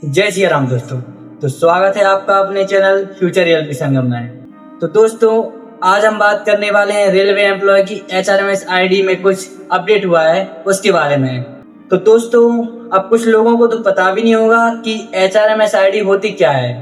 जय श्री राम दोस्तों। तो स्वागत है आपका अपने चैनल फ्यूचर रियलिटी संगम में। तो दोस्तों आज हम बात करने वाले हैं रेलवे एम्प्लॉय की HRMS आईडी में कुछ अपडेट हुआ है उसके बारे में। तो दोस्तों अब कुछ लोगों को तो पता भी नहीं होगा कि HRMS आईडी होती क्या है।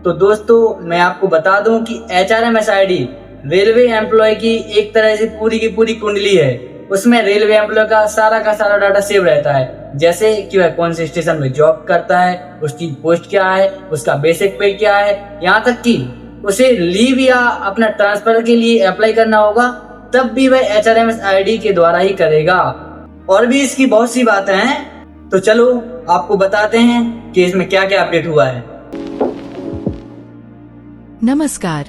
तो दोस्तों मैं आपको बता दूं कि HRMS आईडी रेलवे एम्प्लॉय की एक तरह से पूरी की पूरी कुंडली है। उसमें रेलवे एम्प्लॉय का सारा डाटा सेव रहता है, जैसे कि वह कौन से स्टेशन में जॉब करता है, उसकी पोस्ट क्या है, उसका बेसिक पे क्या है, यहाँ तक कि उसे लीव या अपना ट्रांसफर के लिए अप्लाई करना होगा तब भी वह HRMS आईडी के द्वारा ही करेगा। और भी इसकी बहुत सी बातें हैं, तो चलो आपको बताते हैं कि इसमें क्या क्या अपडेट हुआ है। नमस्कार,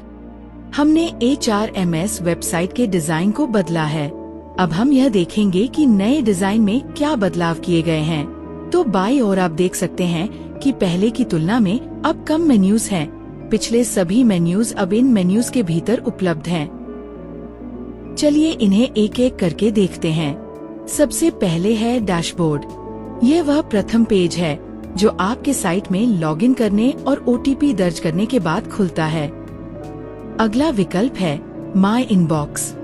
हमने HRMS वेबसाइट के डिजाइन को बदला है। अब हम यह देखेंगे कि नए डिजाइन में क्या बदलाव किए गए हैं। तो बाईं ओर आप देख सकते हैं कि पहले की तुलना में अब कम मेन्यूज हैं। पिछले सभी मेन्यूज अब इन मेन्यूज के भीतर उपलब्ध हैं। चलिए इन्हें एक एक करके देखते हैं। सबसे पहले है डैशबोर्ड। यह वह प्रथम पेज है जो आपके साइट में लॉगिन करने और OTP दर्ज करने के बाद खुलता है। अगला विकल्प है माय इनबॉक्स।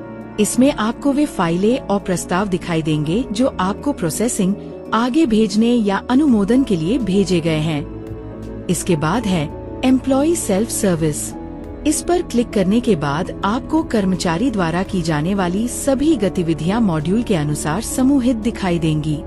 इसमें आपको वे फाइलें और प्रस्ताव दिखाई देंगे जो आपको प्रोसेसिंग, आगे भेजने या अनुमोदन के लिए भेजे गए हैं। इसके बाद है एम्प्लॉय सेल्फ सर्विस। इस पर क्लिक करने के बाद आपको कर्मचारी द्वारा की जाने वाली सभी गतिविधियां मॉड्यूल के अनुसार समूहित दिखाई देंगी।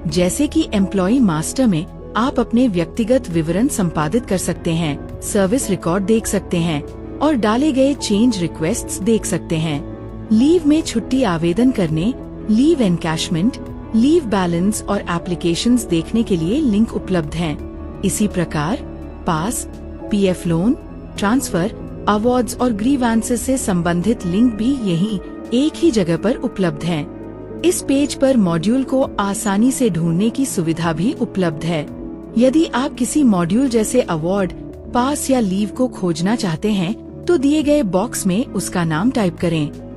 जैसे कि एम्प्लॉय मास्टर में आप अपने व्यक्तिगत विवरण संपादित कर सकते हैं, सर्विस रिकॉर्ड देख सकते हैं और डाले गए चेंज रिक्वेस्ट्स देख सकते हैं। लीव में छुट्टी आवेदन करने, लीव एनकैशमेंट, लीव बैलेंस और एप्लीकेशंस देखने के लिए लिंक उपलब्ध हैं। इसी प्रकार पास, PF लोन, ट्रांसफर, अवार्ड्स और ग्रीवांसेस से संबंधित लिंक भी यहीं एक ही जगह पर उपलब्ध हैं। इस पेज पर मॉड्यूल को आसानी से ढूंढने की सुविधा भी उपलब्ध है। यदि आप किसी मॉड्यूल जैसे अवार्ड, पास या लीव को खोजना चाहते हैं तो दिए गए बॉक्स में उसका नाम टाइप करें।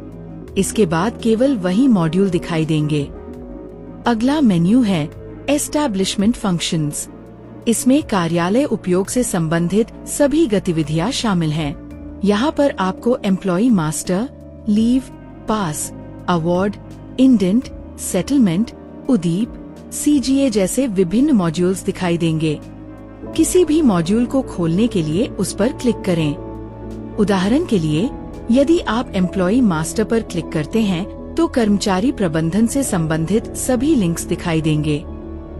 इसके बाद केवल वही मॉड्यूल दिखाई देंगे। अगला मेन्यू है एस्टैब्लिशमेंट फंक्शंस। इसमें कार्यालय उपयोग से संबंधित सभी गतिविधियां शामिल हैं। यहाँ पर आपको employ master, leave, pass, award, indent, settlement, उदीप, CGA जैसे विभिन्न मॉड्यूल्स दिखाई देंगे। किसी भी मॉड्यूल को खोलने के लिए उस पर क्लिक करें। उदाहरण के लिए यदि आप एम्प्लॉय मास्टर पर क्लिक करते हैं तो कर्मचारी प्रबंधन से संबंधित सभी लिंक्स दिखाई देंगे।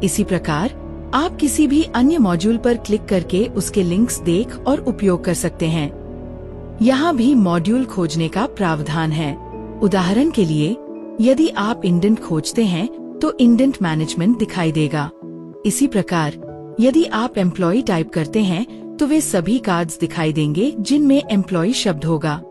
इसी प्रकार आप किसी भी अन्य मॉड्यूल पर क्लिक करके उसके लिंक्स देख और उपयोग कर सकते हैं। यहाँ भी मॉड्यूल खोजने का प्रावधान है। उदाहरण के लिए यदि आप इंडेंट खोजते हैं तो इंडेंट मैनेजमेंट दिखाई देगा। इसी प्रकार यदि आप एम्प्लॉय टाइप करते हैं तो वे सभी कार्ड्स दिखाई देंगे जिनमें एम्प्लॉय शब्द होगा।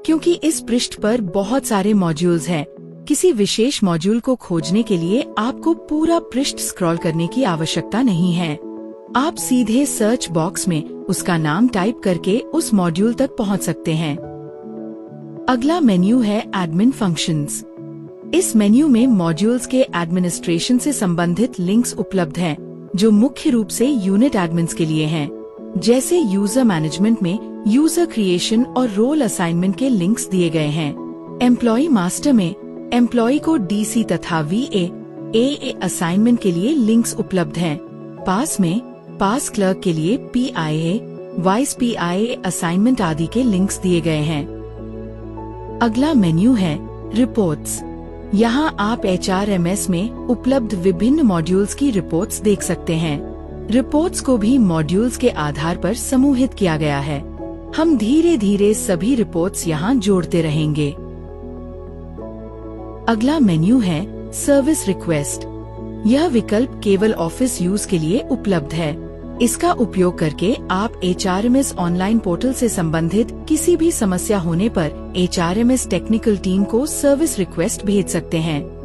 क्योंकि इस पृष्ठ पर बहुत सारे मॉड्यूल्स हैं, किसी विशेष मॉड्यूल को खोजने के लिए आपको पूरा पृष्ठ स्क्रॉल करने की आवश्यकता नहीं है। आप सीधे सर्च बॉक्स में उसका नाम टाइप करके उस मॉड्यूल तक पहुंच सकते हैं। अगला मेन्यू है एडमिन फंक्शंस। इस मेन्यू में मॉड्यूल्स के एडमिनिस्ट्रेशन से संबंधित लिंक्स उपलब्ध हैं, जो मुख्य रूप से यूनिट एडमिन्स के लिए हैं। जैसे यूजर मैनेजमेंट में यूजर क्रिएशन और रोल असाइनमेंट के लिंक्स दिए गए हैं। एम्प्लॉय मास्टर में एम्प्लॉय को DC तथा VA, AA असाइनमेंट के लिए लिंक्स उपलब्ध हैं। पास में पास क्लर्क के लिए PIA, वाइस PIA असाइनमेंट आदि के लिंक्स दिए गए हैं। अगला मेन्यू है रिपोर्ट्स। यहाँ आप HRMS में उपलब्ध विभिन्न मॉड्यूल्स की रिपोर्ट्स देख सकते हैं। रिपोर्ट्स को भी मॉड्यूल्स के आधार पर समूहित किया गया है। हम धीरे धीरे सभी रिपोर्ट्स यहाँ जोड़ते रहेंगे। अगला मेन्यू है सर्विस रिक्वेस्ट। यह विकल्प केवल ऑफिस यूज के लिए उपलब्ध है। इसका उपयोग करके आप HRMS ऑनलाइन पोर्टल से संबंधित किसी भी समस्या होने पर HRMS टेक्निकल टीम को सर्विस रिक्वेस्ट भेज सकते हैं।